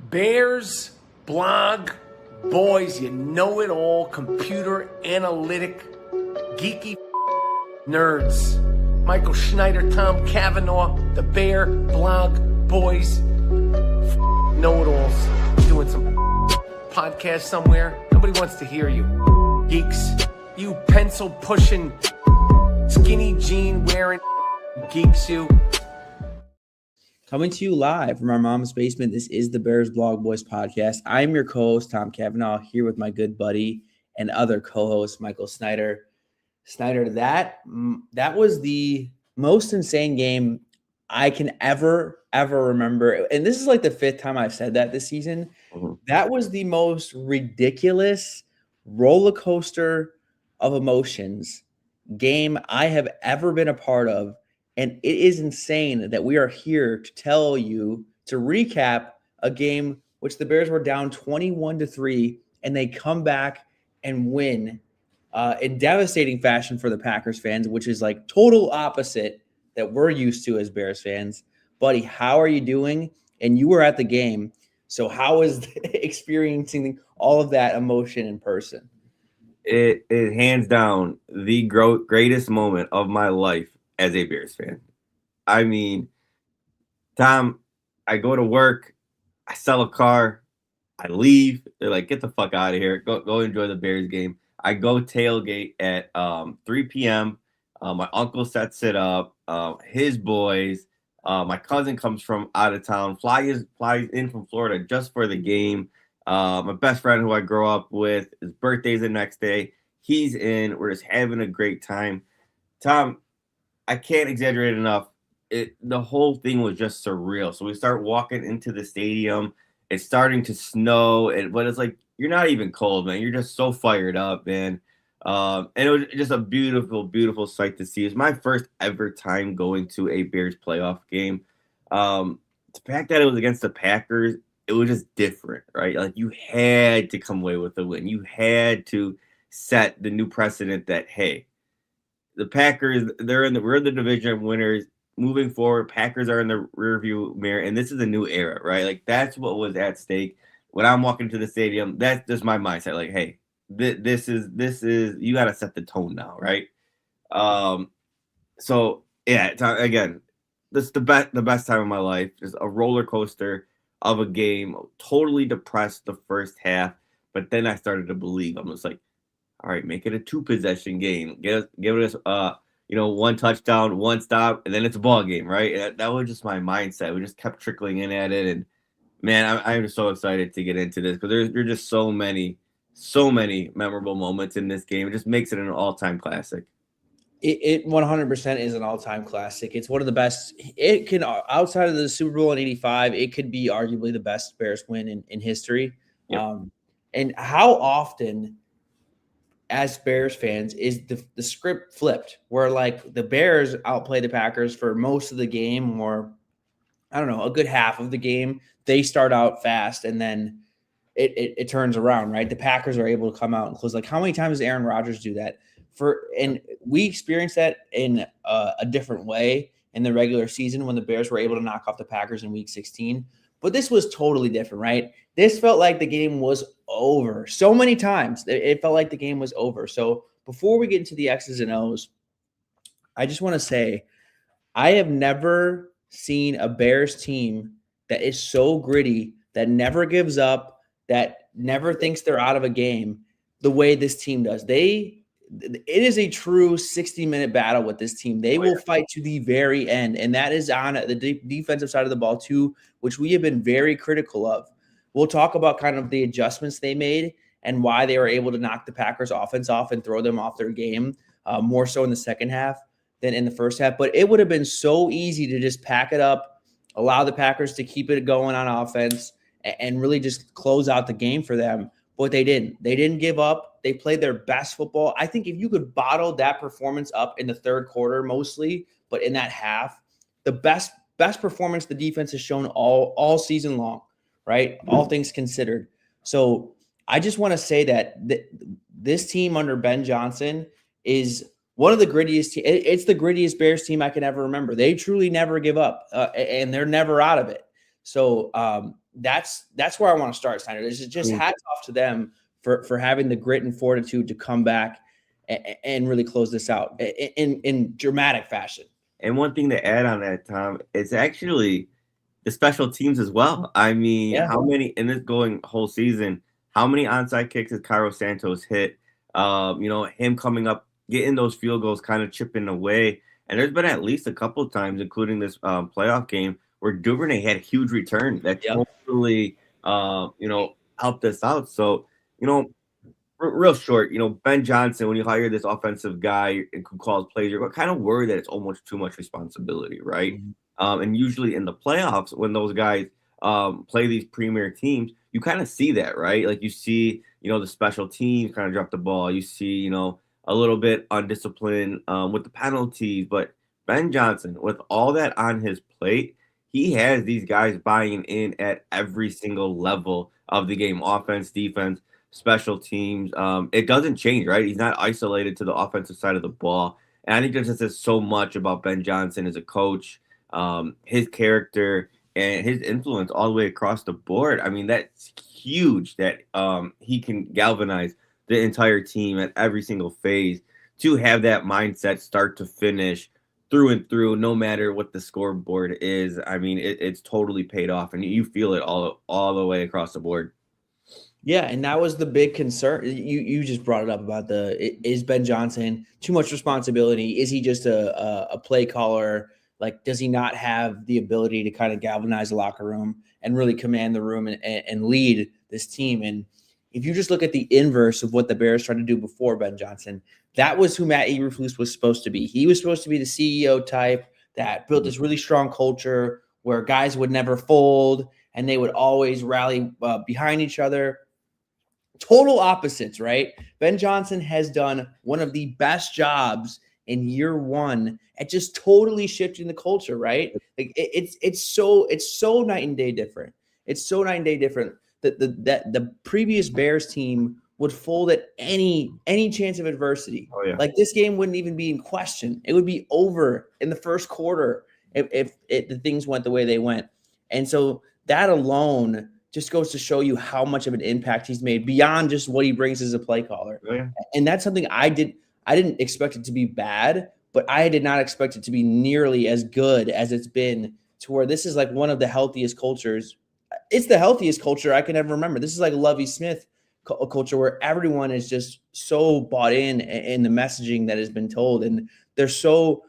Bears, blog, boys, you know it all, computer, analytic, geeky nerds. Michael Schneider, Tom Cavanaugh, the Bear, blog, boys, know-it-alls, doing some podcast somewhere. Nobody wants to hear you. Geeks, you pencil-pushing, skinny jean-wearing geeks, you. Coming to you live from our mom's basement, this is the Bears Blog Boys podcast. I'm your co-host, Tom Cavanaugh, here with my good buddy and other co-host, Michael Schneider. Schneider, that was the most insane game I can ever remember. And this is like the fifth time I've said that this season. Mm-hmm. That was the most ridiculous roller coaster of emotions game I have ever been a part of. And it is insane that we are here to tell you, to recap a game which the Bears were down 21-3, and they come back and win in devastating fashion for the Packers fans, which is like total opposite that we're used to as Bears fans. Buddy, how are you doing? And you were at the game. So how is experiencing all of that emotion in person? It is hands down the greatest moment of my life as a Bears fan. I mean, Tom, I go to work, I sell a car, I leave. They're like, get the fuck out of here. Go enjoy the Bears game. I go tailgate at 3 p.m. My uncle sets it up. His boys. My cousin comes from out of town, flies in from Florida just for the game. My best friend who I grow up with, his birthday's the next day. He's in. We're just having a great time. Tom, I can't exaggerate enough. The whole thing was just surreal. So we start walking into the stadium. It's starting to snow, but it's like you're not even cold, man. You're just so fired up, man. And it was just a beautiful, beautiful sight to see. It's my first ever time going to a Bears playoff game. The fact that it was against the Packers, it was just different, right? Like you had to come away with a win. You had to set the new precedent that, hey, the Packers, we're the division winners. Moving forward, Packers are in the rearview mirror, and this is a new era, right? Like that's what was at stake when I'm walking to the stadium. That's just my mindset. Like, hey, this is you got to set the tone now, right? So yeah, again, this is the best time of my life. Just a roller coaster of a game. Totally depressed the first half, but then I started to believe. I'm just like, all right, make it a 2-possession game. Give us one touchdown, one stop, and then it's a ball game, right? And that was just my mindset. We just kept trickling in at it, and man, I'm just so excited to get into this because there's just so many memorable moments in this game. It just makes it an all-time classic. It 100% is an all-time classic. It's one of the best. It can, outside of the Super Bowl in '85, it could be arguably the best Bears win in history. Yep. And how often, as Bears fans, is the script flipped where like the Bears outplay the Packers for most of the game, or I don't know, a good half of the game. They start out fast and then it turns around, right? The Packers are able to come out and close. Like how many times does Aaron Rodgers do that? And we experienced that in a different way in the regular season when the Bears were able to knock off the Packers in week 16. But this was totally different, right? This felt like the game was over. So many times it felt like the game was over. So before we get into the X's and O's, I just want to say I have never seen a Bears team that is so gritty, that never gives up, that never thinks they're out of a game the way this team does. It is a true 60-minute battle with this team. They will fight to the very end, and that is on the defensive side of the ball too, which we have been very critical of. We'll talk about kind of the adjustments they made and why they were able to knock the Packers offense off and throw them off their game, more so in the second half than in the first half. But it would have been so easy to just pack it up, allow the Packers to keep it going on offense, and really just close out the game for them. But they didn't. They didn't give up. They played their best football. I think if you could bottle that performance up in the third quarter mostly, but in that half, the best performance the defense has shown all season long, right? All things considered. So I just want to say that this team under Ben Johnson is one of the grittiest. It's the grittiest Bears team I can ever remember. They truly never give up, and they're never out of it. So that's where I want to start, Snyder. This is just hats off to them for having the grit and fortitude to come back and really close this out in dramatic fashion. And one thing to add on that, Tom, it's actually the special teams as well. I mean, how many in this going whole season? How many onside kicks has Cairo Santos hit? Him coming up, getting those field goals, kind of chipping away. And there's been at least a couple of times, including this playoff game, where Duvernay had a huge return that totally, helped us out. So, real short, Ben Johnson, when you hire this offensive guy who calls plays, you're kind of worried that it's almost too much responsibility, right? Mm-hmm. And usually in the playoffs, when those guys play these premier teams, you kind of see that, right? Like you see, the special teams kind of drop the ball. You see, a little bit undisciplined with the penalties. But Ben Johnson, with all that on his plate, he has these guys buying in at every single level of the game, offense, defense, special teams. It doesn't change, right? He's not isolated to the offensive side of the ball. And I think that just says so much about Ben Johnson as a coach, his character, and his influence all the way across the board. I mean, that's huge that he can galvanize the entire team at every single phase to have that mindset start to finish through and through, no matter what the scoreboard is. I mean, it's totally paid off, and you feel it all the way across the board. Yeah, and that was the big concern. You just brought it up about is Ben Johnson too much responsibility? Is he just a play caller? Like, does he not have the ability to kind of galvanize the locker room and really command the room and lead this team? And if you just look at the inverse of what the Bears tried to do before Ben Johnson, that was who Matt Eberflus was supposed to be. He was supposed to be the CEO type that built this really strong culture where guys would never fold and they would always rally behind each other. Total opposites, right? Ben Johnson has done one of the best jobs in year one at just totally shifting the culture, right? Like it's so night and day different. It's so night and day different that the previous Bears team would fold at any chance of adversity. Oh, yeah. Like this game wouldn't even be in question. It would be over in the first quarter if the things went the way they went. And so that alone just goes to show you how much of an impact he's made beyond just what he brings as a play caller. Oh, yeah. And that's something I didn't expect it to be bad, but I did not expect it to be nearly as good as it's been, to where this is like one of the healthiest cultures. It's the healthiest culture I can ever remember. This is like a Lovie Smith culture where everyone is just so bought in the messaging that has been told. And they're so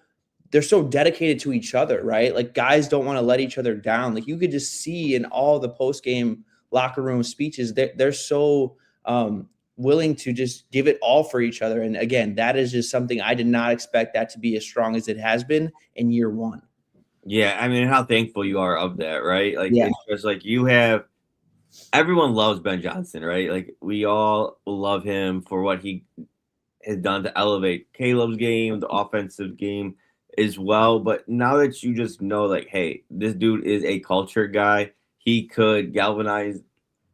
dedicated to each other, right? Like guys don't want to let each other down. Like you could just see in all the post-game locker room speeches, they're so willing to just give it all for each other. And again, that is just something I did not expect that to be as strong as it has been in year one. Yeah, I mean, how thankful you are of that, right? Like, it's just like everyone loves Ben Johnson, right? Like, we all love him for what he has done to elevate Caleb's game, the offensive game as well. But now that you just know, like, hey, this dude is a culture guy, he could galvanize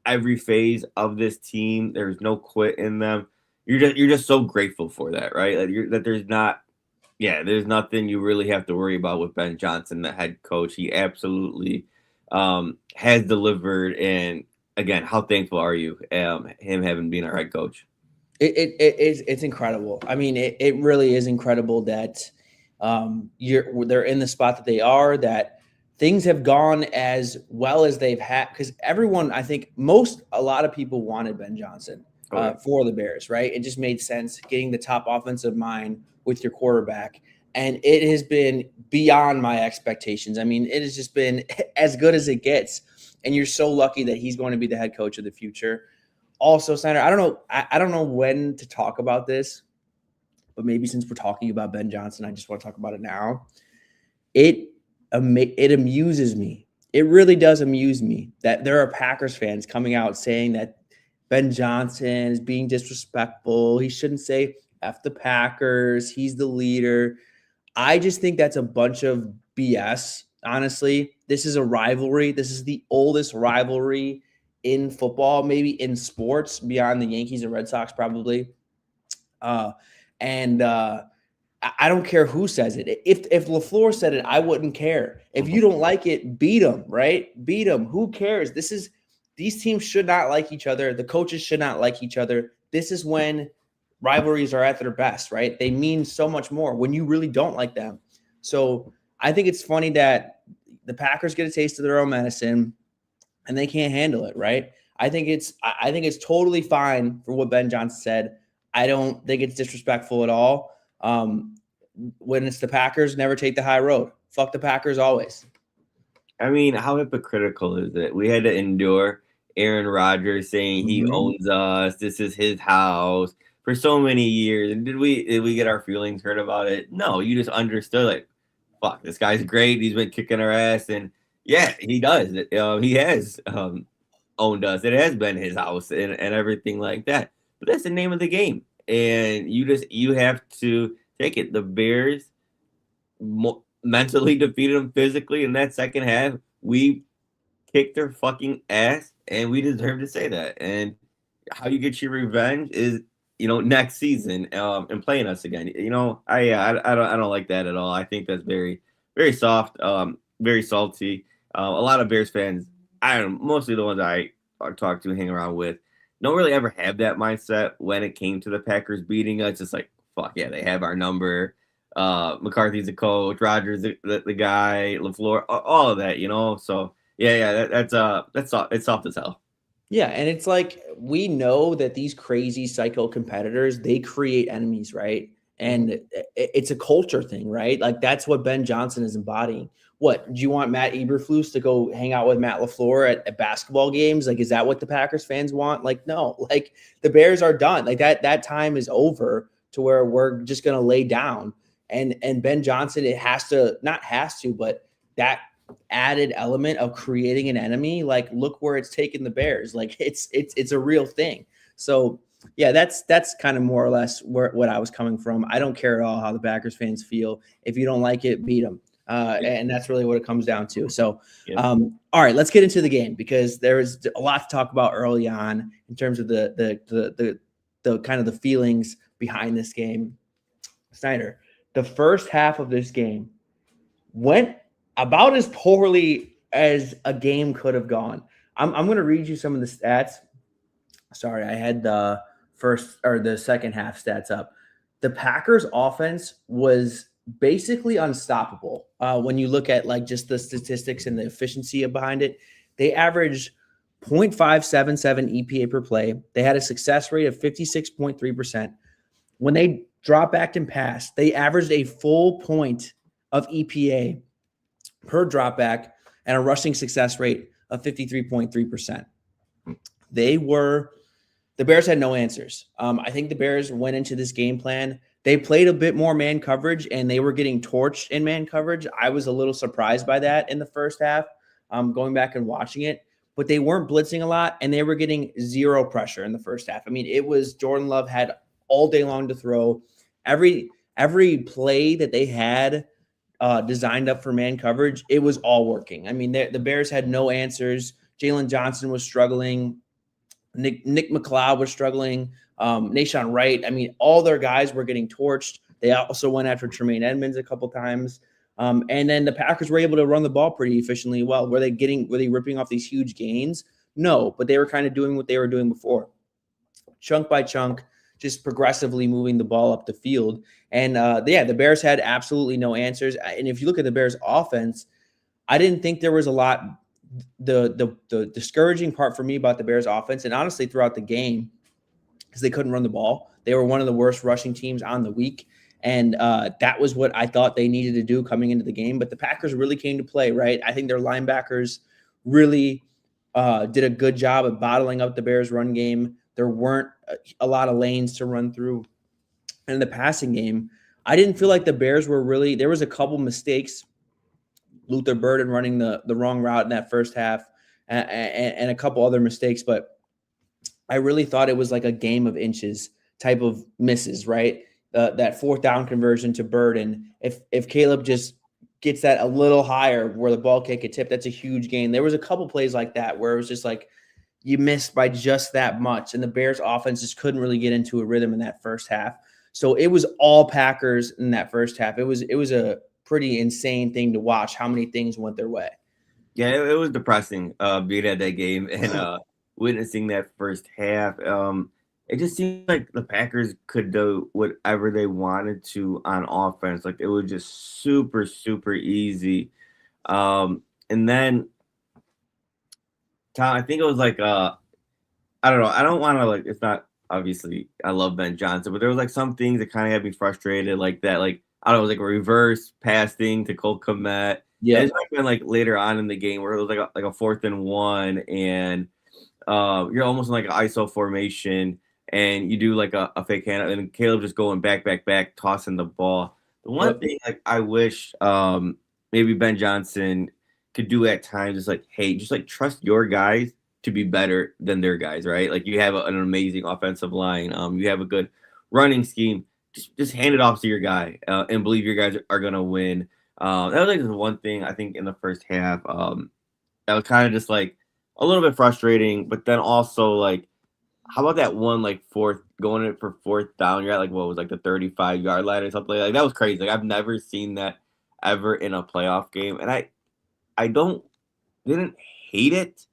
every phase of this team. There's no quit in them. You're just so grateful for that, right? Like there's nothing you really have to worry about with Ben Johnson, the head coach. He absolutely has delivered. And again, how thankful are you him having been our head coach? It's incredible. I mean, it really is incredible that they're in the spot that they are, that things have gone as well as they've had, because everyone, I think a lot of people wanted Ben Johnson for the Bears, right? It just made sense getting the top offensive mind with your quarterback. And it has been beyond my expectations. I mean, it has just been as good as it gets. And you're so lucky that he's going to be the head coach of the future. Also, Snyder, I don't know when to talk about this, but maybe since we're talking about Ben Johnson, I just want to talk about it now. It amuses me. It really does amuse me that there are Packers fans coming out saying that Ben Johnson is being disrespectful. He shouldn't say F the Packers. He's the leader. I just think that's a bunch of BS. Honestly, this is a rivalry. This is the oldest rivalry in football, maybe in sports, beyond the Yankees and Red Sox, probably. And I don't care who says it. If LaFleur said it, I wouldn't care. If you don't like it, beat them, right? Beat them. Who cares? These teams should not like each other. The coaches should not like each other. This is when rivalries are at their best, right? They mean so much more when you really don't like them. So I think it's funny that the Packers get a taste of their own medicine and they can't handle it, right? I think it's totally fine for what Ben Johnson said. I don't think it's disrespectful at all. When it's the Packers, never take the high road. Fuck the Packers always. I mean, how hypocritical is it? We had to endure Aaron Rodgers saying he owns us. This is his house for so many years. And did we get our feelings hurt about it? No, you just understood like, fuck, this guy's great. He's been kicking our ass, and yeah, he does. He has owned us. It has been his house and everything like that. But that's the name of the game, and you have to take it. The Bears mentally defeated them physically in that second half. We kicked their fucking ass, and we deserve to say that. And how you get your revenge is, next season and playing us again. I don't like that at all. I think that's very, very soft, very salty. A lot of Bears fans, mostly the ones I talk to, hang around with, don't really ever have that mindset when it came to the Packers beating us. It's like, fuck yeah, they have our number. McCarthy's the coach, Rodgers the guy, LaFleur, all of that, So yeah, that's soft. It's soft as hell. Yeah, and it's like we know that these crazy psycho competitors, they create enemies, right? And it's a culture thing, right? Like that's what Ben Johnson is embodying. What, do you want Matt Eberflus to go hang out with Matt LaFleur at basketball games? Like, is that what the Packers fans want? Like, no, like the Bears are done. Like that time is over to where we're just going to lay down. And Ben Johnson, but that added element of creating an enemy, like look where it's taken the Bears. Like it's a real thing. So yeah, that's kind of more or less what I was coming from. I don't care at all how the Packers fans feel. If you don't like it, beat them. And that's really what it comes down to. So, all right, let's get into the game because there is a lot to talk about early on in terms of the kind of the feelings behind this game. Snyder, the first half of this game went about as poorly as a game could have gone. I'm going to read you some of the stats. Sorry, I had the second half stats up. The Packers offense was basically unstoppable. When you look at like just the statistics and the efficiency behind it, they averaged 0.577 EPA per play. They had a success rate of 56.3%. When they drop back and pass, they averaged a full point of EPA per drop back and a rushing success rate of 53.3%. The Bears had no answers. I think the Bears went into this game plan. They played a bit more man coverage and they were getting torched in man coverage. I was a little surprised by that in the first half, going back and watching it, but they weren't blitzing a lot and they were getting zero pressure in the first half. I mean, it was Jordan Love had all day long to throw. Every play that they had designed up for man coverage, it was all working. I mean, the Bears had no answers. Jalen Johnson was struggling. Nick McLeod was struggling. Nahshon Wright. I mean, all their guys were getting torched. They also went after Tremaine Edmonds a couple times. And then the Packers were able to run the ball pretty efficiently. Well, were they ripping off these huge gains? No, but they were kind of doing what they were doing before. Chunk by chunk, just progressively moving the ball up the field. And the Bears had absolutely no answers. And if you look at the Bears offense, I didn't think there was a lot. The discouraging part for me about the Bears offense, and honestly throughout the game, because they couldn't run the ball. They were one of the worst rushing teams on the week. And that was what I thought they needed to do coming into the game. But the Packers really came to play, right? I think their linebackers really did a good job of bottling up the Bears run game. There weren't a lot of lanes to run through. And in the passing game, I didn't feel like the Bears were really – there was a couple mistakes. Luther Burden running the wrong route in that first half and a couple other mistakes. But I really thought it was like a game of inches type of misses, right? That fourth down conversion to Burden. If Caleb just gets that a little higher where the ball can't get tipped, that's a huge gain. There was a couple plays like that where it was just like you missed by just that much. And the Bears offense just couldn't really get into a rhythm in that first half. So it was all Packers in that first half. It was a pretty insane thing to watch how many things went their way. Yeah, it was depressing being at that game and witnessing that first half. It just seemed like the Packers could do whatever they wanted to on offense. Like it was just super, super easy. And then Tom, I think it was like I don't know. I don't want to like. It's not obviously. I love Ben Johnson, but there was like some things that kind of had me frustrated, like that. Like I don't know, it was like a reverse pass thing to Cole Kmet. Yeah, it's been like later on in the game where it was like a 4th and 1, and you're almost in like an ISO formation, and you do like a fake hand, and Caleb just going back, tossing the ball. The one thing like I wish maybe Ben Johnson could do at times is like, hey, just like trust your guys to be better than their guys, right? Like you have an amazing offensive line, you have a good running scheme. Just hand it off to your guy and believe your guys are gonna win. That was like the one thing I think in the first half that was kind of just like a little bit frustrating, but then also like, how about that one like going in for 4th down? You're at like what was like the 35-yard line or something like that was crazy. Like I've never seen that ever in a playoff game, and I didn't hate it,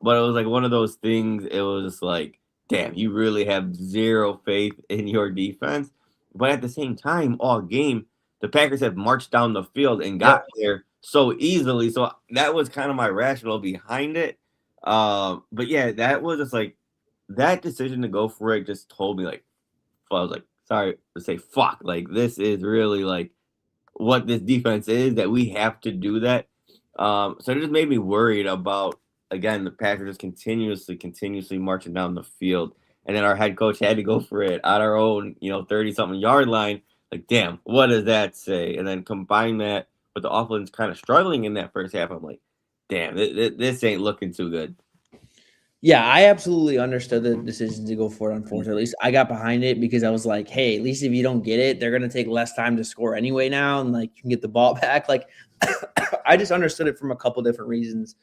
but it was like one of those things. It was just like, damn, you really have zero faith in your defense. But at the same time, all game, the Packers have marched down the field and got there so easily. So that was kind of my rationale behind it. But yeah, that was just like that decision to go for it just told me like, I was like, sorry to say fuck. Like this is really like what this defense is, that we have to do that. So it just made me worried about, again, the Packers just continuously marching down the field. And then our head coach had to go for it at our own, 30-something yard line. Like, damn, what does that say? And then combine that with the offense kind of struggling in that first half. I'm like, damn, this ain't looking too good. Yeah, I absolutely understood the decision to go for it on 4th. At least I got behind it because I was like, hey, at least if you don't get it, they're going to take less time to score anyway now. And like you can get the ball back. Like I just understood it from a couple different reasons.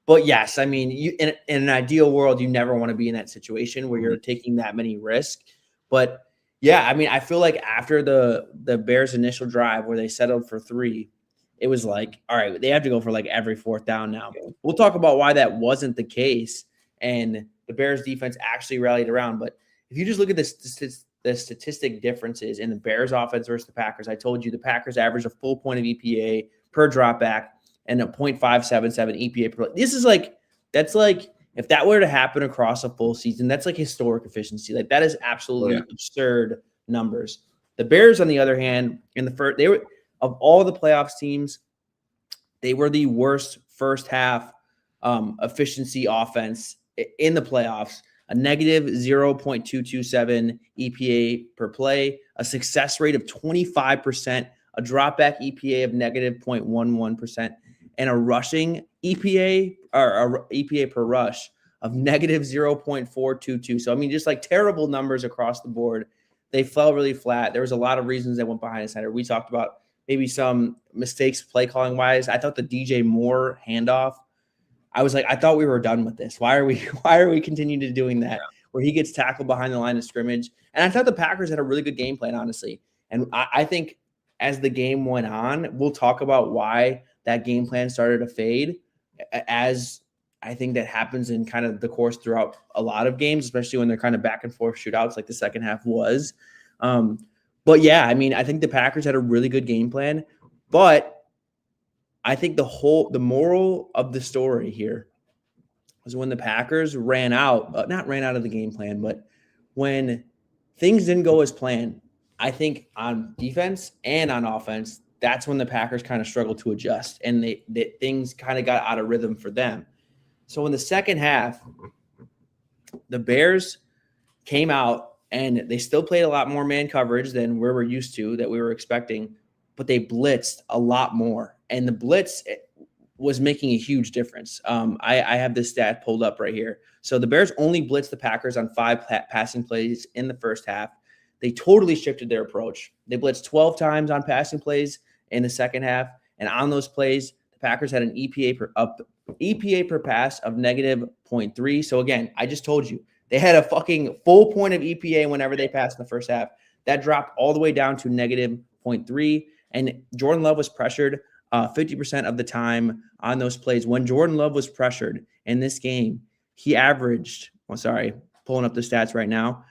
But yes, I mean, in an ideal world, you never want to be in that situation where you're taking that many risks. But yeah, I mean, I feel like after the Bears' initial drive where they settled for 3, it was like, all right, they have to go for like every 4th down now. We'll talk about why that wasn't the case, and the Bears' defense actually rallied around. But if you just look at the statistic differences in the Bears' offense versus the Packers, I told you the Packers averaged a full point of EPA per dropback and a 0.577 EPA per play. This is like, that's like, if that were to happen across a full season, that's like historic efficiency. Like that is absolutely absurd numbers. The Bears, on the other hand, in the first, they were, of all the playoffs teams, they were the worst first half efficiency offense in the playoffs. A negative 0.227 EPA per play, a success rate of 25%, a dropback EPA of negative 0.11%, and a rushing EPA or EPA per rush of negative 0.422. So, I mean, just like terrible numbers across the board. They fell really flat. There was a lot of reasons that went behind the center. We talked about maybe some mistakes play calling wise. I thought the DJ Moore handoff, I was like, I thought we were done with this. Why are we continuing to doing that? Where he gets tackled behind the line of scrimmage. And I thought the Packers had a really good game plan, honestly. And I think as the game went on, we'll talk about why that game plan started to fade, as I think that happens in kind of the course throughout a lot of games, especially when they're kind of back and forth shootouts like the second half was. But yeah, I mean, I think the Packers had a really good game plan, but I think the moral of the story here was when the Packers not ran out of the game plan, but when things didn't go as planned, I think on defense and on offense, that's when the Packers kind of struggled to adjust, and things kind of got out of rhythm for them. So in the second half, the Bears came out and they still played a lot more man coverage than we were used to, that we were expecting, but they blitzed a lot more. And the blitz was making a huge difference. I have this stat pulled up right here. So the Bears only blitzed the Packers on 5 passing plays in the first half. They totally shifted their approach. They blitzed 12 times on passing plays in the second half. And on those plays, the Packers had an EPA per pass of negative 0.3. So again, I just told you, they had a fucking full point of EPA whenever they passed in the first half. That dropped all the way down to negative 0.3. And Jordan Love was pressured 50% of the time on those plays. When Jordan Love was pressured in this game, he averaged, pulling up the stats right now.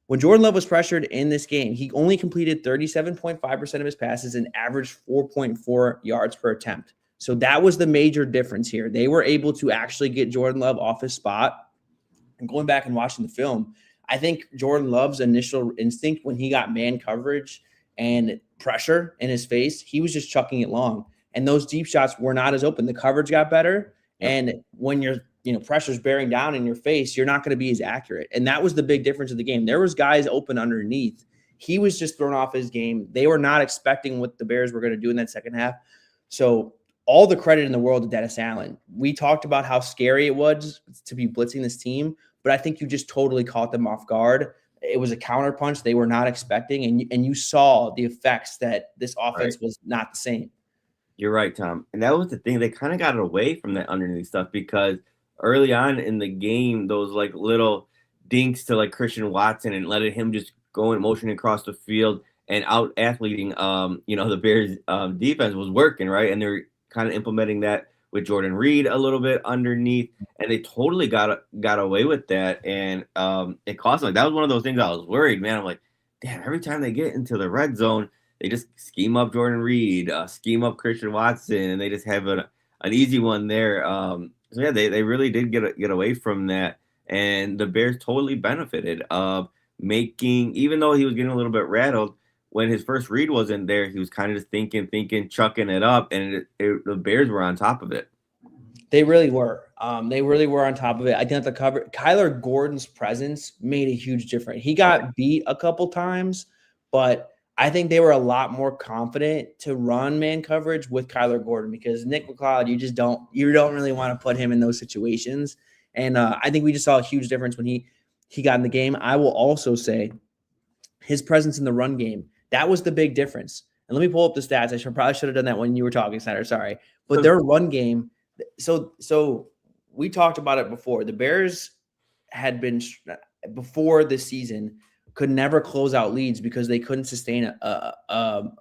When Jordan Love was pressured in this game, he only completed 37.5% of his passes and averaged 4.4 yards per attempt. So that was the major difference here. They were able to actually get Jordan Love off his spot. And going back and watching the film, I think Jordan Love's initial instinct when he got man coverage and pressure in his face, he was just chucking it long. And those deep shots were not as open. The coverage got better. Yep. And when you're pressure's bearing down in your face, you're not going to be as accurate. And that was the big difference of the game. There was guys open underneath. He was just thrown off his game. They were not expecting what the Bears were going to do in that second half. So all the credit in the world to Dennis Allen. We talked about how scary it was to be blitzing this team, but I think you just totally caught them off guard. It was a counterpunch they were not expecting, and you saw the effects that this offense was not the same. You're right, Tom. And that was the thing. They kind of got away from that underneath stuff because early on in the game, those like little dinks to like Christian Watson and letting him just go in motion across the field and out athleting, the Bears defense was working, right? And they're kind of implementing that with Jordan Reed a little bit underneath, and they totally got away with that. And it cost them. Like, that was one of those things I was worried, man. I'm like, damn, every time they get into the red zone, they just scheme up Jordan Reed, scheme up Christian Watson, and they just have an easy one there. So yeah, they really did get away from that, and the Bears totally benefited of making, even though he was getting a little bit rattled when his first read wasn't there, he was kind of just thinking, chucking it up, and the Bears were on top of it. They really were. They really were on top of it. I think the cover, Kyler Gordon's presence made a huge difference. He got beat a couple times, but I think they were a lot more confident to run man coverage with Kyler Gordon because Nick McLeod, you don't really want to put him in those situations. And I think we just saw a huge difference when he got in the game. I will also say his presence in the run game, that was the big difference. And let me pull up the stats. I probably should have done that when you were talking, Snyder. Sorry. But their run game, so we talked about it before. The Bears had been, before this season, could never close out leads because they couldn't sustain an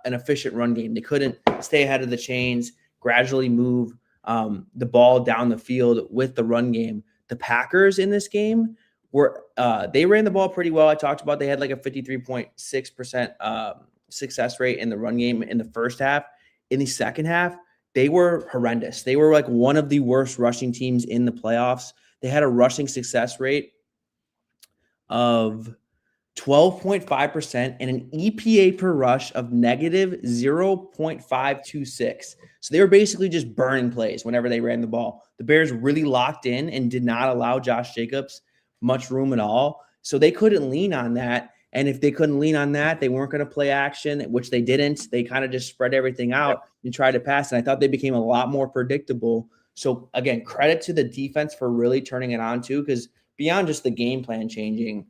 efficient run game. They couldn't stay ahead of the chains, gradually move the ball down the field with the run game. The Packers in this game they ran the ball pretty well. I talked about they had like a 53.6% success rate in the run game in the first half. In the second half, they were horrendous. They were like one of the worst rushing teams in the playoffs. They had a rushing success rate of 12.5% and an EPA per rush of negative 0.526. So they were basically just burning plays whenever they ran the ball. The Bears really locked in and did not allow Josh Jacobs much room at all. So they couldn't lean on that. And if they couldn't lean on that, they weren't going to play action, which they didn't. They kind of just spread everything out and tried to pass. And I thought they became a lot more predictable. So again, credit to the defense for really turning it on too, because beyond just the game plan changing,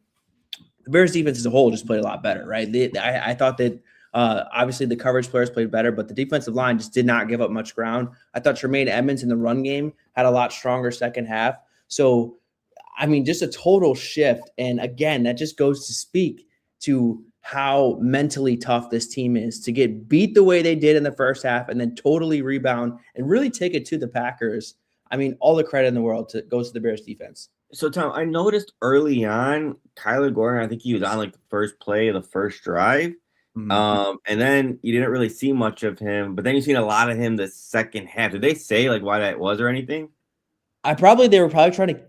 the Bears defense as a whole just played a lot better, right? I thought that obviously the coverage players played better, but the defensive line just did not give up much ground. I thought Tremaine Edmonds in the run game had a lot stronger second half. So, I mean, just a total shift. And again, that just goes to speak to how mentally tough this team is to get beat the way they did in the first half and then totally rebound and really take it to the Packers. I mean, all the credit in the world goes to the Bears defense. So, Tom, I noticed early on, Kyler Gordon, I think he was on like the first play of the first drive. Mm-hmm. And then you didn't really see much of him, but then you've seen a lot of him the second half. Did they say like why that was or anything? They were probably trying to,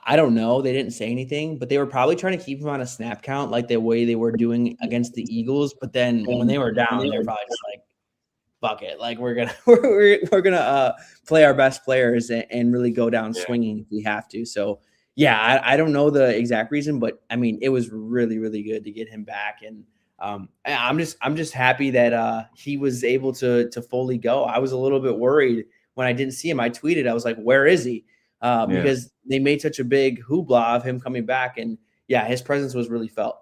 I don't know. They didn't say anything, but they were probably trying to keep him on a snap count like the way they were doing against the Eagles. But then when they were down, they were probably just like, fuck it. Like we're gonna play our best players and really go down swinging if we have to. So yeah, I don't know the exact reason, but I mean it was really, really good to get him back. And I'm just happy that he was able to fully go. I was a little bit worried when I didn't see him. I tweeted, I was like, where is he? Because they made such a big hoopla of him coming back. And yeah, his presence was really felt.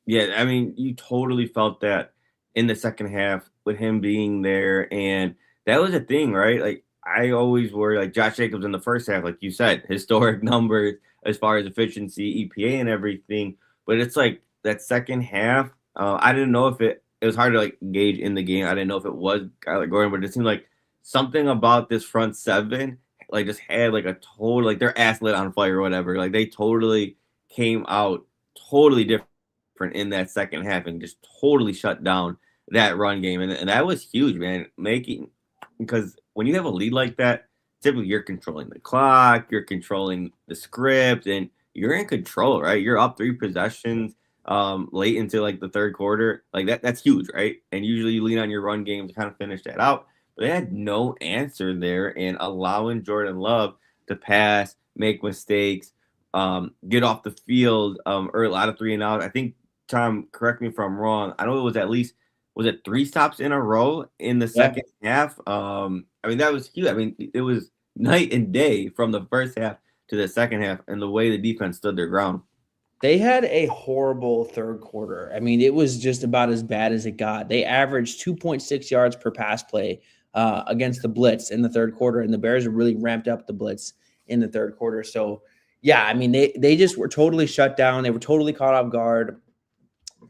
Yeah, I mean, you totally felt that in the second half with him being there. And that was a thing, right? Like, I always worry, like Josh Jacobs in the first half, like you said, historic numbers as far as efficiency, EPA and everything. But it's like that second half, I didn't know if it was hard to like gauge in the game. I didn't know if it was Kyler Gordon, but it seemed like something about this front seven like just had like a total like their ass lit on fire or whatever. Like they totally came out totally different in that second half and just totally shut down that run game. And that was huge, man. Because when you have a lead like that, typically you're controlling the clock, you're controlling the script, and you're in control, right? You're up 3 possessions late into like the third quarter. Like that's huge, right? And usually you lean on your run game to kind of finish that out. But they had no answer there, and allowing Jordan Love to pass, make mistakes, get off the field, or a lot of 3 and out. I think, Tom, correct me if I'm wrong. I know it was at least, was it 3 stops in a row in the second half? I mean, that was huge. I mean, it was night and day from the first half to the second half, and the way the defense stood their ground. They had a horrible third quarter. I mean, it was just about as bad as it got. They averaged 2.6 yards per pass play against the blitz in the third quarter, and the Bears really ramped up the blitz in the third quarter. So, yeah, I mean, they just were totally shut down. They were totally caught off guard.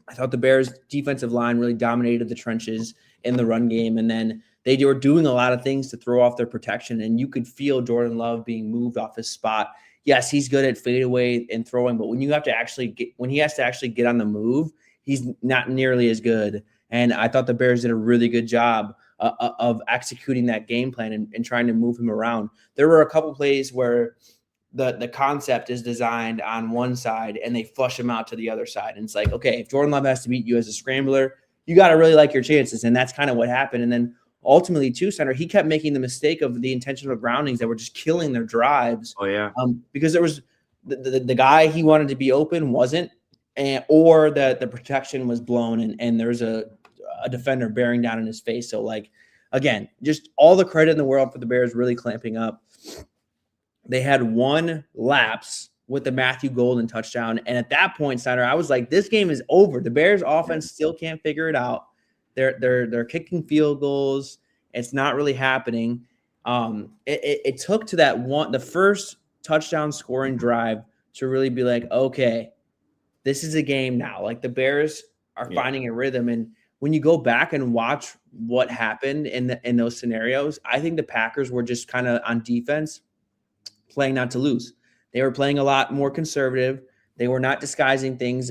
I thought the Bears' defensive line really dominated the trenches in the run game, and then they were doing a lot of things to throw off their protection, and you could feel Jordan Love being moved off his spot. Yes, he's good at fadeaway and throwing, but when he has to actually get on the move, he's not nearly as good. And I thought the Bears did a really good job of executing that game plan and trying to move him around. There were a couple plays where the concept is designed on one side and they flush him out to the other side. And it's like, okay, if Jordan Love has to beat you as a scrambler, you got to really like your chances. And that's kind of what happened. And then ultimately, too, Center, he kept making the mistake of the intentional groundings that were just killing their drives. Oh, yeah. Because there was the guy he wanted to be open wasn't, or that the protection was blown and there's a defender bearing down in his face. So, like, again, just all the credit in the world for the Bears really clamping up. They had 1 lapse with the Matthew Golden touchdown. And at that point, Steiner, I was like, this game is over. The Bears offense still can't figure it out. They're kicking field goals. It's not really happening. It took to the first touchdown scoring drive to really be like, okay, this is a game now. Like the Bears are finding a rhythm. And when you go back and watch what happened in those scenarios, I think the Packers were just kind of on defense playing not to lose. They were playing a lot more conservative. They were not disguising things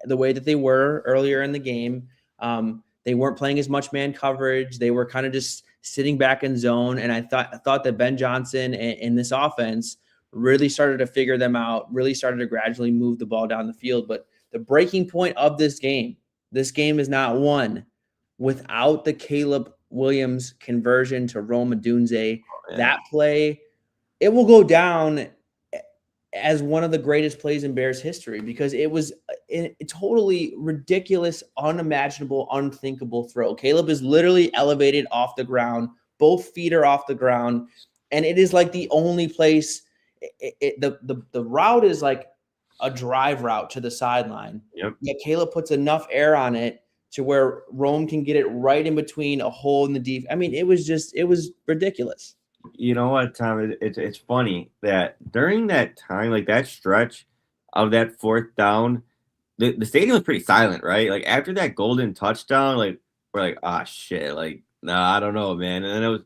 the way that they were earlier in the game. They weren't playing as much man coverage. They were kind of just sitting back in zone. And I thought that Ben Johnson and this offense really started to figure them out, really started to gradually move the ball down the field. But the breaking point of this game is not won without the Caleb Williams conversion to Rome Odunze. That play, it will go down as one of the greatest plays in Bears history because it was a totally ridiculous, unimaginable, unthinkable throw. Caleb is literally elevated off the ground. Both feet are off the ground. And it is like the only place the route is like a drive route to the sideline. Yep. Yet Caleb puts enough air on it to where Rome can get it right in between a hole in the deep. I mean, it was ridiculous. You know what, Tom? It's funny that during that time, like that stretch of that fourth down, the stadium was pretty silent, right? Like after that golden touchdown, like we're like, ah, shit, like nah, I don't know, man. And then it was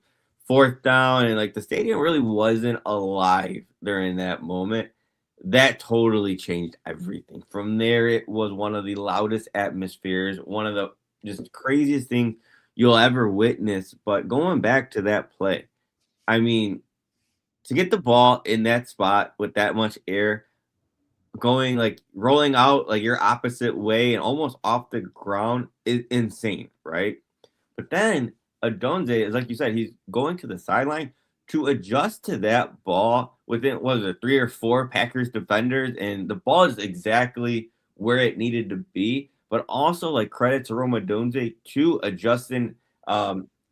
fourth down, and like the stadium really wasn't alive during that moment. That totally changed everything. From there, it was one of the loudest atmospheres, one of the just craziest things you'll ever witness. But going back to that play, I mean, to get the ball in that spot with that much air, going like rolling out like your opposite way and almost off the ground is insane, right? But then Odunze is like you said, he's going to the sideline to adjust to that ball within 3 or 4 Packers defenders, and the ball is exactly where it needed to be. But also like credit to Rome Odunze to adjusting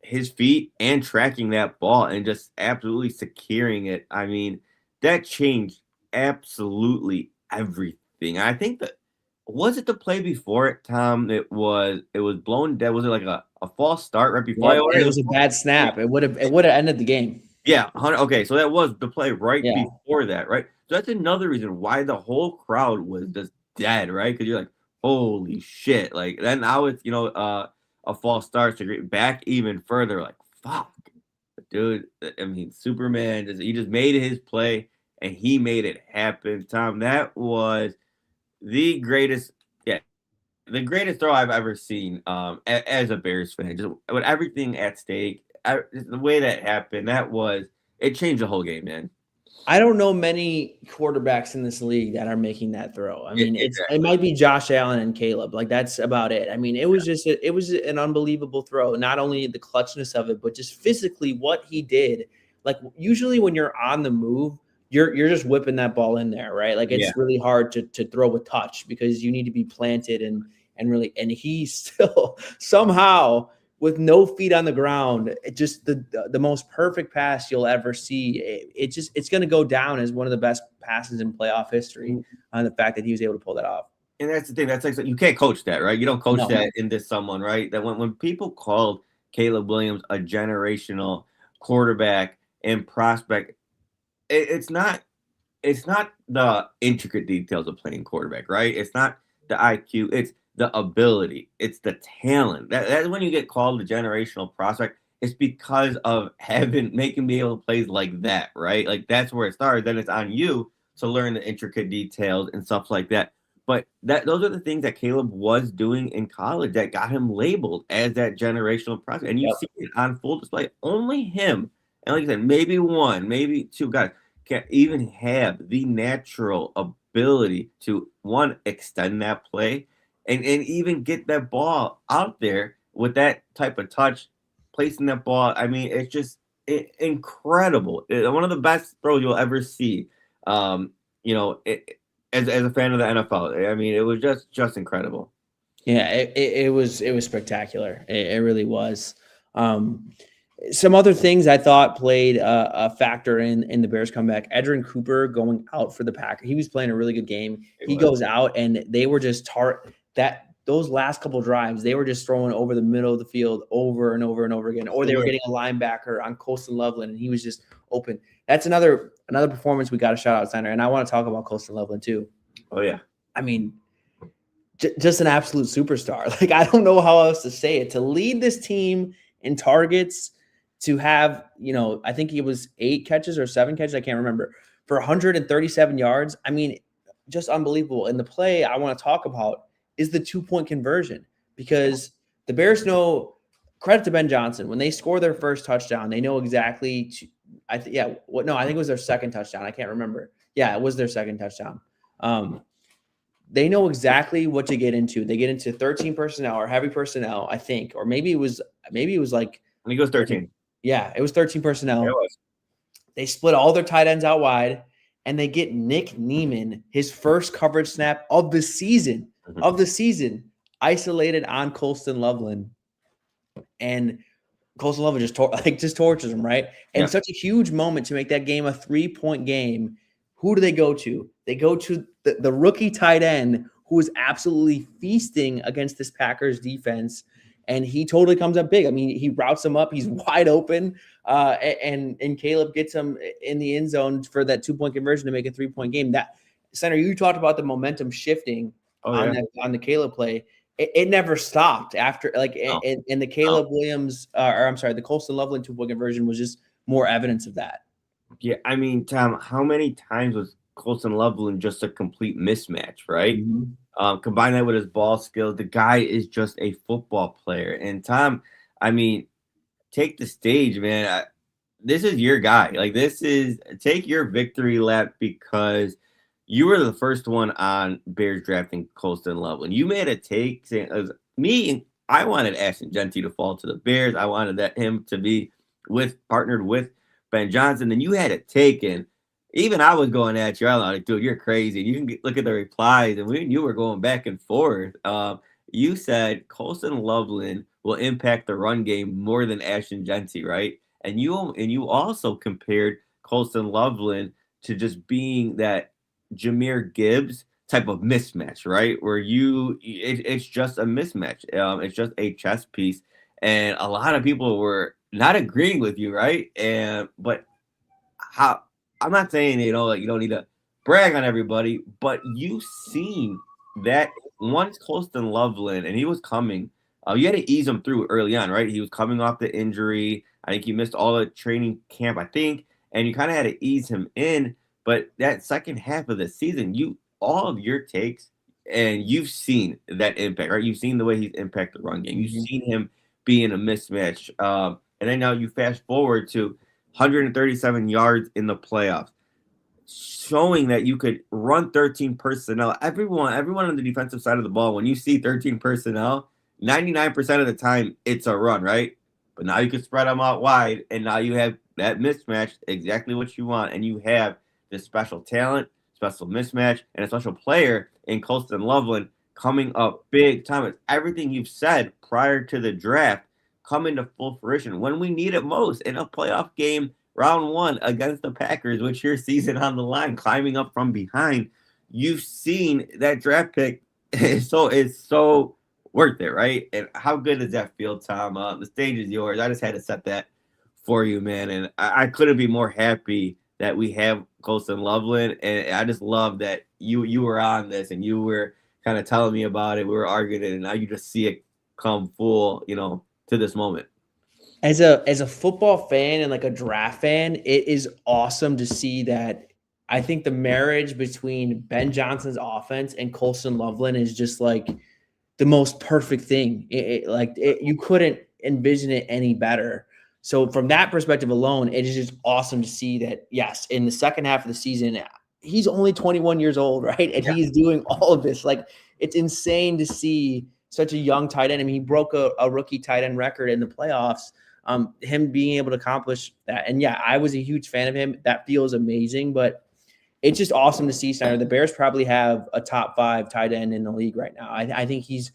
his feet and tracking that ball and just absolutely securing it. I mean, that changed absolutely everything. I think that was it the play before it, Tom? It was blown dead. Was it like a false start right before? Yeah, it was a bad snap. It would have ended the game. Yeah. Okay. So that was the play before that, right? So that's another reason why the whole crowd was just dead, right? Because you're like, holy shit. Like then now it's, a false start to back even further. Like, fuck. Dude, I mean, Superman, he just made his play and he made it happen. Tom, that was the greatest, yeah, the greatest throw I've ever seen as a Bears fan. Just with everything at stake, the way that happened, it changed the whole game, man. I don't know many quarterbacks in this league that are making that throw. I mean, it might be Josh Allen and Caleb. Like that's about it. I mean, it was it was an unbelievable throw. Not only the clutchness of it, but just physically what he did. Like usually when you're on the move, you're just whipping that ball in there, right? Like it's really hard to throw a touch because you need to be planted and he still somehow with no feet on the ground, just the most perfect pass you'll ever see. It's going to go down as one of the best passes in playoff history on the fact that he was able to pull that off. And that's the thing. That's like you can't coach that, right? You don't coach that into someone, right? That when people called Caleb Williams a generational quarterback and prospect, it's not the intricate details of playing quarterback, right? It's not the IQ. It's the ability. It's the talent. That's when you get called a generational prospect. It's because of making me able to play like that, right? Like that's where it started. Then it's on you to learn the intricate details and stuff like that. But those are the things that Caleb was doing in college that got him labeled as that generational prospect. And you see it on full display. Only him, and like I said, maybe one, maybe two guys can even have the natural ability to extend that play and even get that ball out there with that type of touch, placing that ball. I mean, it's just incredible. One of the best throws you'll ever see. As a fan of the NFL, I mean, it was just incredible. Yeah, it was spectacular. It really was. Some other things I thought played a factor in the Bears comeback. Edgerrin Cooper going out for the Packers. He was playing a really good game. He goes out, and they were just those last couple drives, they were just throwing over the middle of the field over and over and over again, or they were getting a linebacker on Colston Loveland, and he was just open. That's another performance we got to shout out, Steiner, and I want to talk about Colston Loveland too. Oh, yeah. I mean, just an absolute superstar. Like, I don't know how else to say it. To lead this team in targets, to have, I think it was 8 catches or 7 catches, I can't remember, for 137 yards. I mean, just unbelievable. And the play I want to talk about is the 2-point conversion, because the Bears know, credit to Ben Johnson, when they score their first touchdown, they know exactly. I think it was their second touchdown. I can't remember. Yeah, it was their second touchdown. They know exactly what to get into. They get into 13 personnel or heavy personnel, I think, or maybe it was like. I think it was 13. Yeah, it was 13 personnel. Yeah, it was. They split all their tight ends out wide, and they get Nick Niemann, his first coverage snap of the season, isolated on Colston Loveland. And Colston Loveland just tortures him, right? And such a huge moment to make that game a 3-point game. Who do they go to? They go to the rookie tight end, who is absolutely feasting against this Packers defense. And he totally comes up big. I mean, he routes him up. He's wide open. And Caleb gets him in the end zone for that 2-point conversion to make a 3-point game. That, Center, you talked about the momentum shifting on the Caleb play. It never stopped after, and the Caleb Williams, the Colston Loveland 2-point conversion was just more evidence of that. Yeah, I mean, Tom, how many times was Colston Loveland just a complete mismatch, right? Mm-hmm. Combine that with his ball skills, the guy is just a football player. And Tom, I mean, take the stage, man. This is your guy. Take your victory lap, because you were the first one on Bears drafting Colston Loveland. You made a take saying, I wanted Ashton Jeanty to fall to the Bears. I wanted him to be partnered with Ben Johnson. Then you had it taken. Even I was going at you. I was like, dude, you're crazy. You can look at the replies, and you were going back and forth. You said Colston Loveland will impact the run game more than Ashton Jeanty, right? And you also compared Colston Loveland to just being that Jahmyr Gibbs type of mismatch, right? Where it's just a mismatch. It's just a chess piece, and a lot of people were not agreeing with you, right? But how? I'm not saying, you don't need to brag on everybody, but you've seen that once Colston Loveland, and he was coming, you had to ease him through early on, right? He was coming off the injury. I think he missed all the training camp, I think, and you kind of had to ease him in. But that second half of the season, all of your takes, and you've seen that impact, right? You've seen the way he's impacted the run game. You've seen him be in a mismatch. And then now you fast forward to 137 yards in the playoffs, showing that you could run 13 personnel. Everyone on the defensive side of the ball, when you see 13 personnel, 99% of the time it's a run, right? But now you can spread them out wide, and now you have that mismatch, exactly what you want, and you have this special talent, special mismatch, and a special player in Colston Loveland coming up big time. It's everything you've said prior to the draft coming to full fruition when we need it most in a playoff game. Round 1 against the Packers, with your season on the line, climbing up from behind. You've seen that draft pick. It's so worth it, right? And how good does that feel, Tom? The stage is yours. I just had to set that for you, man. And I couldn't be more happy that we have Colston Loveland. And I just love that you were on this and you were kind of telling me about it. We were arguing it, and now you just see it come full, to this moment. As a football fan and like a draft fan, it is awesome to see that. I think the marriage between Ben Johnson's offense and Colston Loveland is just like the most perfect thing. You couldn't envision it any better. So from that perspective alone, it is just awesome to see that, yes, in the second half of the season, he's only 21 years old, right? And he's doing all of this. Like, it's insane to see such a young tight end. I mean, he broke a rookie tight end record in the playoffs. Him being able to accomplish that. And yeah, I was a huge fan of him. That feels amazing, but it's just awesome to see, Snyder. The Bears probably have a top 5 tight end in the league right now. I think he's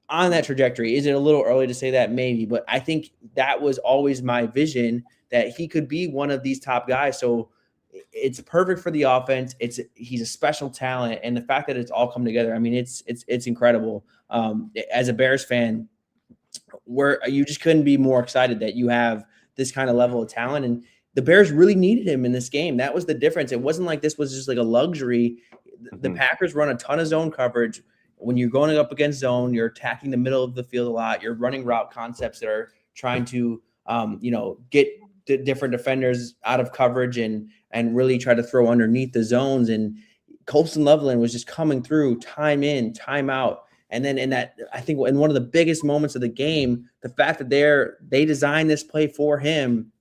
on that trajectory. Is it a little early to say that? Maybe, but I think that was always my vision, that he could be one of these top guys. So it's perfect for the offense. He's a special talent. And the fact that it's all come together, I mean, it's incredible. As a Bears fan, where you just couldn't be more excited that you have this kind of level of talent. And the Bears really needed him in this game. That was the difference. It wasn't like this was just like a luxury. The Packers run a ton of zone coverage. When you're going up against zone, you're attacking the middle of the field a lot. You're running route concepts that are trying to, get the different defenders out of coverage and really try to throw underneath the zones. And Colston Loveland was just coming through time in, time out. And then I think in one of the biggest moments of the game, the fact that they designed this play for him,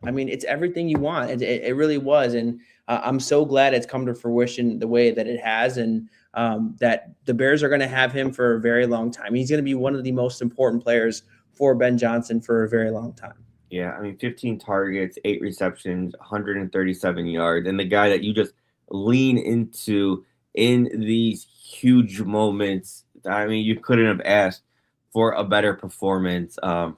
I mean, it's everything you want. It really was. And I'm so glad it's come to fruition the way that it has, and that the Bears are going to have him for a very long time. He's going to be one of the most important players for Ben Johnson for a very long time. Yeah, I mean, 15 targets, 8 receptions, 137 yards, and the guy that you just lean into in these huge moments. I mean, you couldn't have asked for a better performance from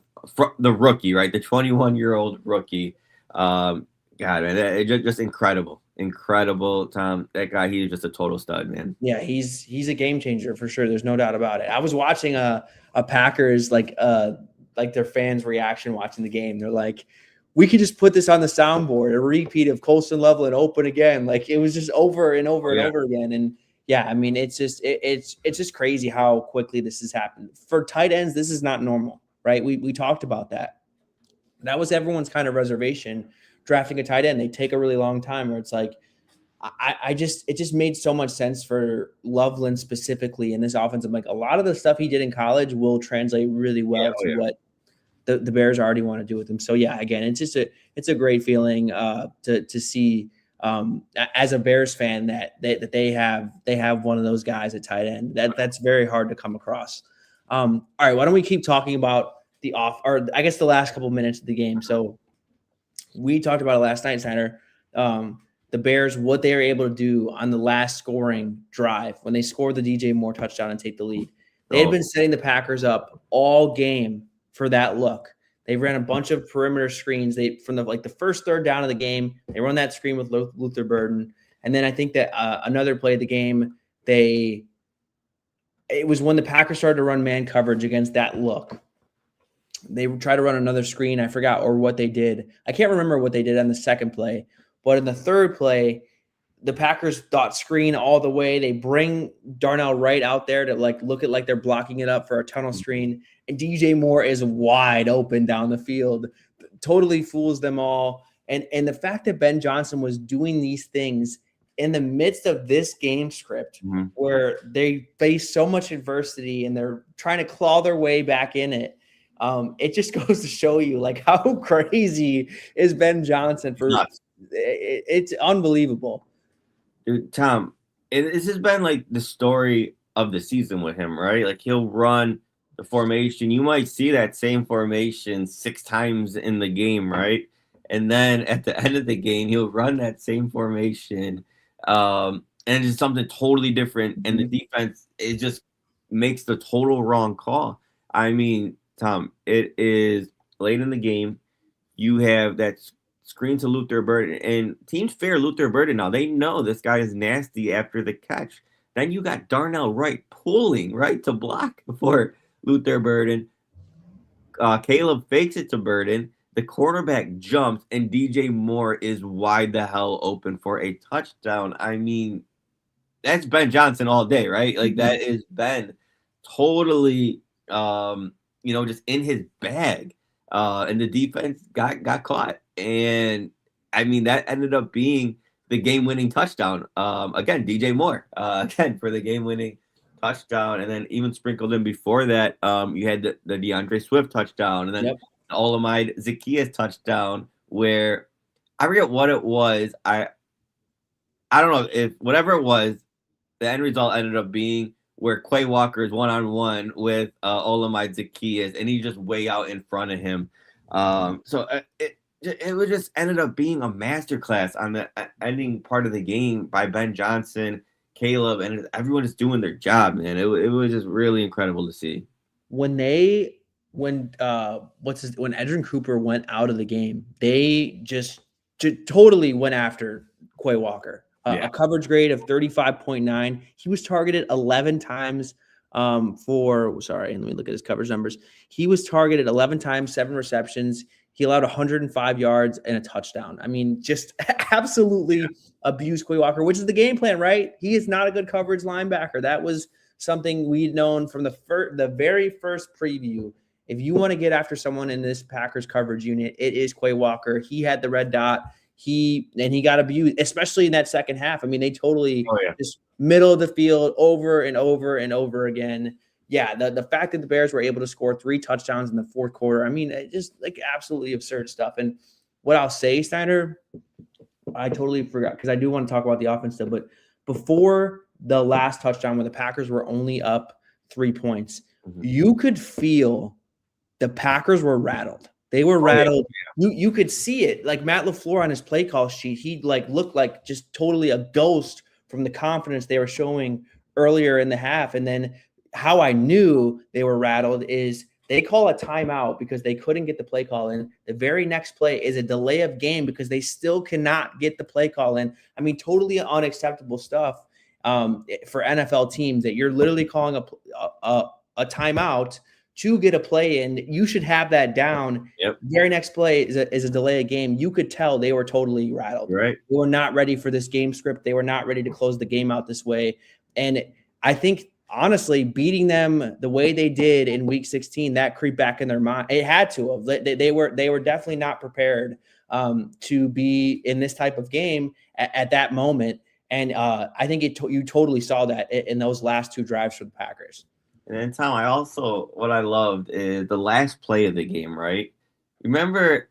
the rookie, right? The 21-year-old rookie. God, man, it's just incredible. Incredible, Tom. That guy, he's just a total stud, man. Yeah, he's a game changer for sure. There's no doubt about it. I was watching a Packers, like their fans' reaction watching the game. They're like, we could just put this on the soundboard, a repeat of Colston Loveland open again. Like, it was just over and over and over again. And yeah, I mean, it's just crazy how quickly this has happened. For tight ends, this is not normal, right? We talked about that. That was everyone's kind of reservation drafting a tight end. They take a really long time, where it's like, it just made so much sense for Loveland specifically in this offense. I'm like, a lot of the stuff he did in college will translate really well to what the Bears already want to do with him. So yeah, again, it's a great feeling to see as a Bears fan that they have one of those guys at tight end. That's very hard to come across. All right, why don't we keep talking about the last couple of minutes of the game. So we talked about it last night, Snyder. The Bears, what they were able to do on the last scoring drive when they scored the DJ Moore touchdown and take the lead. They had been setting the Packers up all game for that look. They ran a bunch of perimeter screens. From the first third down of the game, they run that screen with Luther Burden. And then I think that another play of the game, it was when the Packers started to run man coverage against that look. They tried to run another screen. I forgot what they did. I can't remember what they did on the second play. But in the third play, the Packers thought screen all the way. They bring Darnell Wright out there to like look at like they're blocking it up for a tunnel screen, and DJ Moore is wide open down the field, totally fools them all. And the fact that Ben Johnson was doing these things in the midst of this game script where they face so much adversity and they're trying to claw their way back in it. It just goes to show you like how crazy is Ben Johnson for it's unbelievable. Dude, Tom, this has been like the story of the season with him, right? Like he'll run the formation. You might see that same formation 6 times in the game, right? And then at the end of the game, he'll run that same formation. And it's something totally different. And the defense, it just makes the total wrong call. I mean, Tom, it is late in the game. You have that screen to Luther Burden, and teams fear Luther Burden now. They know this guy is nasty after the catch. Then you got Darnell Wright pulling right to block for Luther Burden. Caleb fakes it to Burden. The quarterback jumps, and DJ Moore is wide the hell open for a touchdown. I mean, that's Ben Johnson all day, right? Like that is Ben totally, just in his bag. And the defense got caught. And I mean, that ended up being the game-winning touchdown. Again, DJ Moore, again, for the game-winning touchdown. And then even sprinkled in before that, you had the DeAndre Swift touchdown. And then Olamide Zaccheaus touchdown, where I forget what it was. I don't know if whatever it was, the end result ended up being where Quay Walker is one-on-one with Olamide Zaccheaus, and he's just way out in front of him. So it would just ended up being a masterclass on the ending part of the game by Ben Johnson, Caleb, and everyone is doing their job, man. It was just really incredible to see. When Edgerrin Cooper went out of the game, they just totally went after Quay Walker. A coverage grade of 35.9. He was targeted 11 times let me look at his coverage numbers. He was targeted 11 times, 7 receptions. He allowed 105 yards and a touchdown. I mean, just absolutely abused Quay Walker, which is the game plan, right? He is not a good coverage linebacker. That was something we'd known from the very first preview. If you want to get after someone in this Packers coverage unit, it is Quay Walker. He had the red dot. He got abused, especially in that second half. I mean, they totally just middle of the field over and over and over again. Yeah, the fact that the Bears were able to score 3 touchdowns in the fourth quarter, I mean, it just like absolutely absurd stuff. And what I'll say, Steiner, I totally forgot because I do want to talk about the offense still, but before the last touchdown when the Packers were only up 3 points, you could feel the Packers were rattled. They were rattled. You could see it. Like Matt LaFleur on his play call sheet, he like looked like just totally a ghost from the confidence they were showing earlier in the half. And then how I knew they were rattled is they call a timeout because they couldn't get the play call in. The very next play is a delay of game because they still cannot get the play call in. I mean, totally unacceptable stuff for NFL teams that you're literally calling a timeout to get a play in. You should have that down. Very next play is a delay of game. You could tell they were totally rattled. Right. They were not ready for this game script. They were not ready to close the game out this way. And I think, honestly, beating them the way they did in Week 16, that creeped back in their mind. It had to have. They were definitely not prepared to be in this type of game at that moment. And I think you totally saw that in those last 2 drives for the Packers. And then, Tom, what I loved is the last play of the game, right? Remember,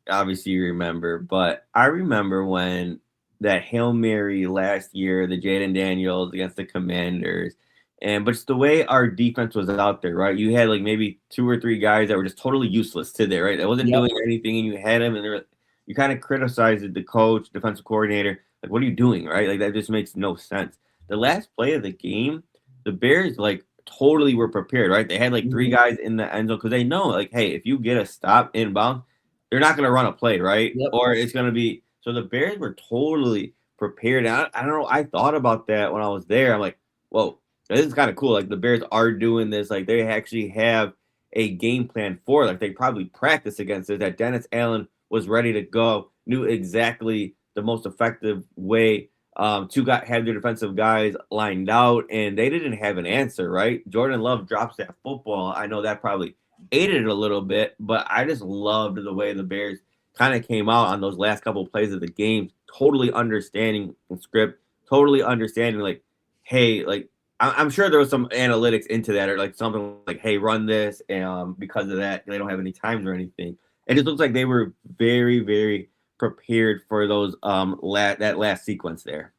obviously you remember, but I remember when that Hail Mary last year, the Jaden Daniels against the Commanders, but it's the way our defense was out there, right? You had like maybe 2 or 3 guys that were just totally useless to there, right? That wasn't doing anything, and you had them, and you kind of criticized the coach, defensive coordinator, like, what are you doing, right? Like, that just makes no sense. The last play of the game, the Bears, like, totally were prepared, right? They had like 3 guys in the end zone because they know, like, hey, if you get a stop inbound, they're not going to run a play, right? Or it's going to be – so the Bears were totally prepared. I don't know. I thought about that when I was there. I'm like, whoa, this is kind of cool. Like, the Bears are doing this. Like, they actually have a game plan for it. Like, they probably practiced against it, that Dennis Allen was ready to go, knew exactly the most effective way had their defensive guys lined out, and they didn't have an answer, right? Jordan Love drops that football. I know that probably aided it a little bit, but I just loved the way the Bears kind of came out on those last couple of plays of the game, totally understanding the script, totally understanding, like, hey, like, I'm sure there was some analytics into that, or like something like, hey, run this, and because of that, they don't have any times or anything. It just looks like they were very, very prepared for those that last sequence there.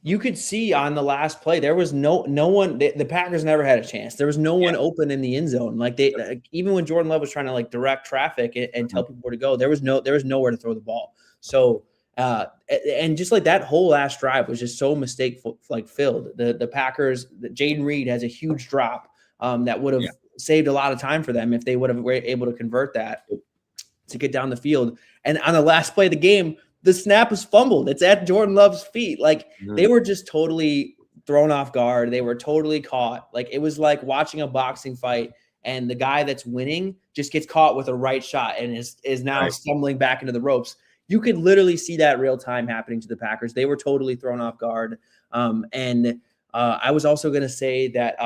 You could see on the last play there was no one. The Packers never had a chance. There was no one open in the end zone. Like even when Jordan Love was trying to like direct traffic and tell people where to go, there was nowhere to throw the ball. So and just like that whole last drive was just so mistake filled. The Packers, Jaden Reed has a huge drop that would have saved a lot of time for them if they would have were able to convert that to get down the field. And on the last play of the game, the snap was fumbled. It's at Jordan Love's feet. Like they were just totally thrown off guard. They were totally caught. Like it was like watching a boxing fight and the guy that's winning just gets caught with a right shot and is now stumbling back into the ropes. You could literally see that real time happening to the Packers. They were totally thrown off guard. I was also going to say that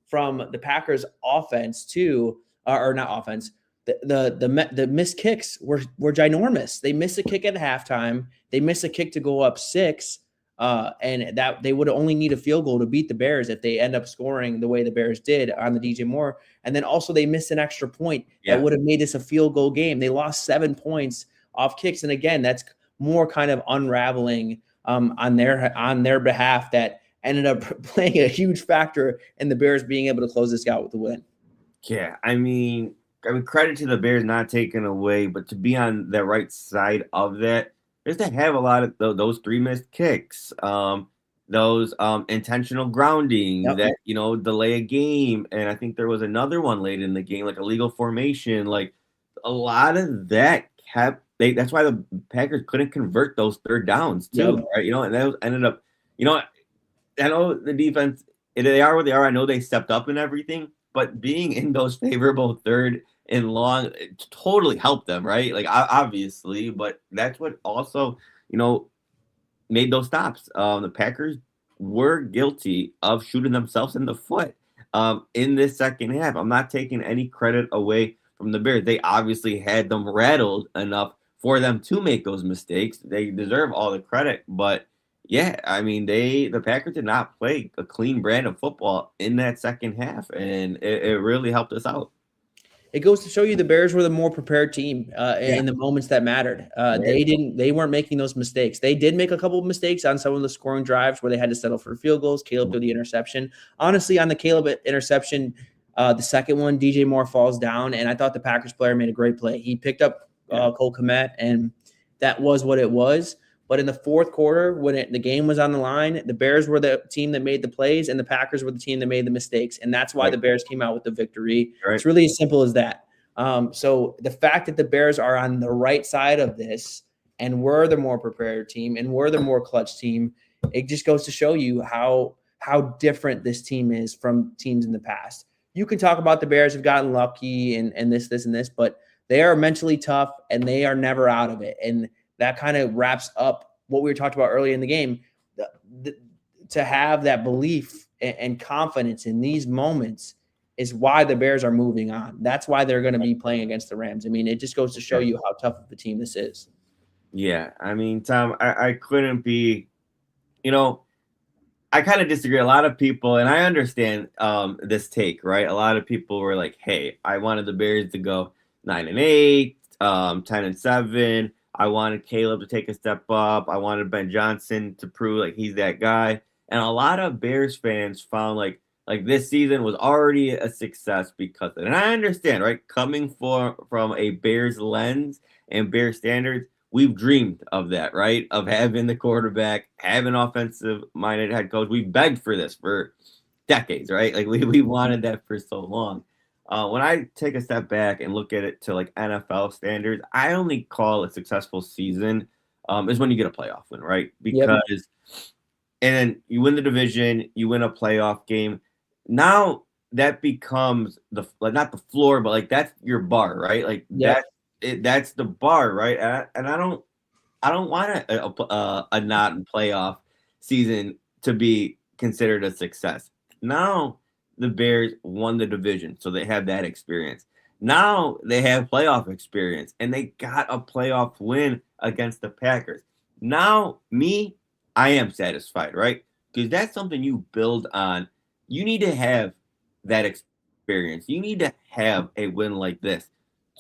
from the Packers offense too, or not offense, the missed kicks were ginormous. They missed a kick at halftime. They missed a kick to go up 6, and that they would only need a field goal to beat the Bears if they end up scoring the way the Bears did on the DJ Moore. And then also they missed an extra point that would have made this a field goal game. They lost 7 points off kicks, and again, that's more kind of unraveling on their behalf that ended up playing a huge factor in the Bears being able to close this out with the win. Yeah, I mean, credit to the Bears not taking away, but to be on the right side of that, just to have a lot of those 3 missed kicks, those intentional grounding that delay a game, and I think there was another one late in the game, like illegal formation, like a lot of that kept. That's why the Packers couldn't convert those third downs too, right? And that ended up, I know the defense, they are what they are. I know they stepped up and everything, but being in those favorable third and long, it totally helped them, right? Like obviously, but that's what also, made those stops. The Packers were guilty of shooting themselves in the foot in this second half. I'm not taking any credit away from the Bears. They obviously had them rattled enough for them to make those mistakes. They deserve all the credit, but yeah, I mean, the Packers did not play a clean brand of football in that second half, and it really helped us out. It goes to show you the Bears were the more prepared team in the moments that mattered. They weren't making those mistakes. They did make a couple of mistakes on some of the scoring drives where they had to settle for field goals. Caleb threw the interception. Honestly, on the Caleb interception, the second one, DJ Moore falls down, and I thought the Packers player made a great play. He picked up Cole Kmet, and that was what it was. But in the fourth quarter, when the game was on the line, the Bears were the team that made the plays, and the Packers were the team that made the mistakes. And that's why the Bears came out with the victory. It's really as simple as that. So the fact that the Bears are on the right side of this and we're the more prepared team and we're the more clutch team, it just goes to show you how different this team is from teams in the past. You can talk about the Bears have gotten lucky and this, and this, but they are mentally tough and they are never out of it. And that kind of wraps up what we were talking about early in the game. To have that belief and confidence in these moments is why the Bears are moving on. That's why they're going to be playing against the Rams. I mean, it just goes to show you how tough of a team this is. Yeah, I mean, Tom, I couldn't be, I kind of disagree. A lot of people, and I understand this take, right? A lot of people were like, hey, I wanted the Bears to go 9-8, 10-7. I wanted Caleb to take a step up. I wanted Ben Johnson to prove like he's that guy. And a lot of Bears fans found like this season was already a success because of it. And I understand, right? Coming from a Bears lens and Bears standards, we've dreamed of that, right? Of having the quarterback, having offensive-minded head coach. We've begged for this for decades, right? Like we wanted that for so long. When I take a step back and look at it to like NFL standards, I only call a successful season is when you get a playoff win, right? Because and then you win the division, you win a playoff game. Now that becomes not the floor, but like that's your bar, right? Like that's the bar, right? And I don't I don't want a non-playoff season to be considered a success. Now the Bears won the division, so they have that experience. Now they have playoff experience, and they got a playoff win against the Packers. Now, I am satisfied, right? Because that's something you build on. You need to have that experience. You need to have a win like this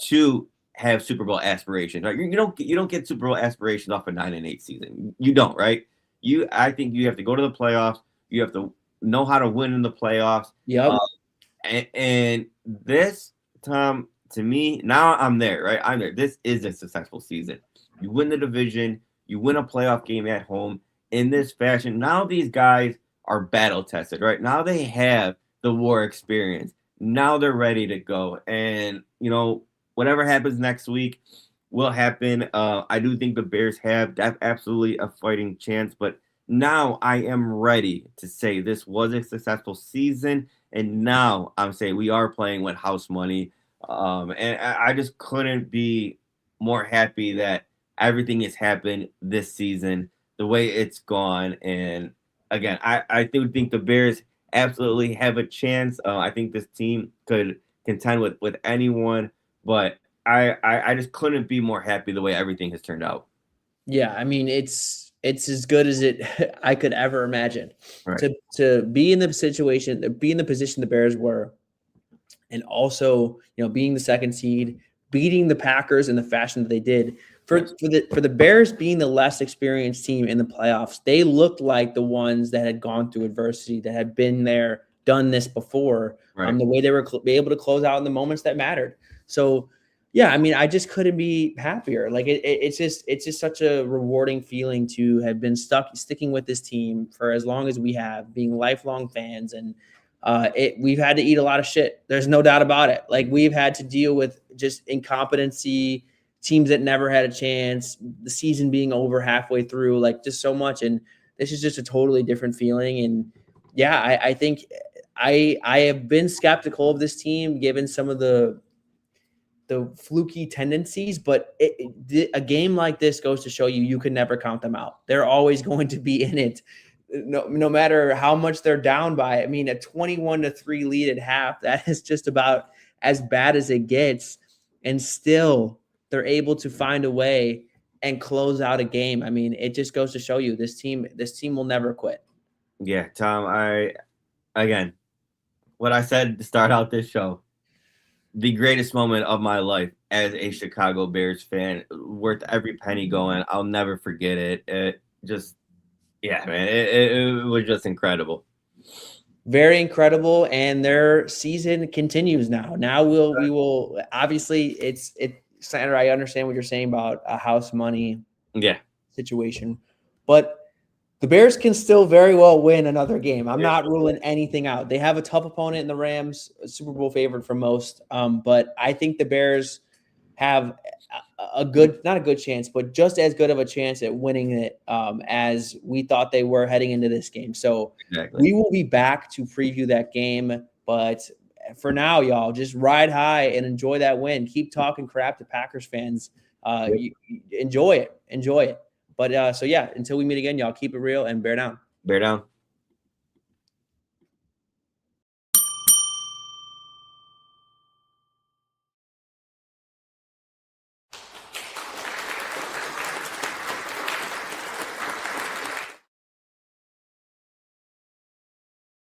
to have Super Bowl aspirations. Right? You don't get Super Bowl aspirations off a 9-8 season. You don't, right? I think you have to go to the playoffs. You have to know how to win in the playoffs. Yep. And this, Tom, to me, now I'm there, right? I'm there. This is a successful season. You win the division, you win a playoff game at home in this fashion. Now these guys are battle tested, right? Now they have the war experience. Now they're ready to go. And, whatever happens next week will happen. I do think the Bears have absolutely a fighting chance, but now I am ready to say this was a successful season. And now I'm saying we are playing with house money. And I just couldn't be more happy that everything has happened this season, the way it's gone. And again, I do think the Bears absolutely have a chance. I think this team could contend with anyone, but I just couldn't be more happy the way everything has turned out. Yeah, I mean it's as good as it I could ever imagine. Right. To be in the situation, be in the position the Bears were, and also being the second seed, beating the Packers in the fashion that they did. For the Bears being the less experienced team in the playoffs, they looked like the ones that had gone through adversity, that had been there, done this before. Right. The way they were able to close out in the moments that mattered. So, yeah, I mean, I just couldn't be happier. Like it's just such a rewarding feeling to have been sticking with this team for as long as we have, being lifelong fans, and we've had to eat a lot of shit. There's no doubt about it. Like we've had to deal with just incompetency, teams that never had a chance, the season being over halfway through, like just so much. And this is just a totally different feeling. And yeah, I think I have been skeptical of this team given some of the fluky tendencies, but a game like this goes to show you can never count them out. They're always going to be in it, no matter how much they're down by. I mean, a 21-3 lead at half, that is just about as bad as it gets, and still they're able to find a way and close out a game. I mean, it just goes to show you this team will never quit. Yeah, Tom, again, what I said to start out this show, the greatest moment of my life as a Chicago Bears fan, worth every penny going. I'll never forget it. It just, yeah, man, it was just incredible. Very incredible, and their season continues now. Now we will obviously Sandra, I understand what you're saying about a house money situation, but the Bears can still very well win another game. I'm not ruling anything out. They have a tough opponent in the Rams, a Super Bowl favorite for most. But I think the Bears have not a good chance, but just as good of a chance at winning it as we thought they were heading into this game. So we will be back to preview that game. But for now, y'all, just ride high and enjoy that win. Keep talking crap to Packers fans. Enjoy it. But so yeah, until we meet again, y'all, keep it real and bear down. Bear down.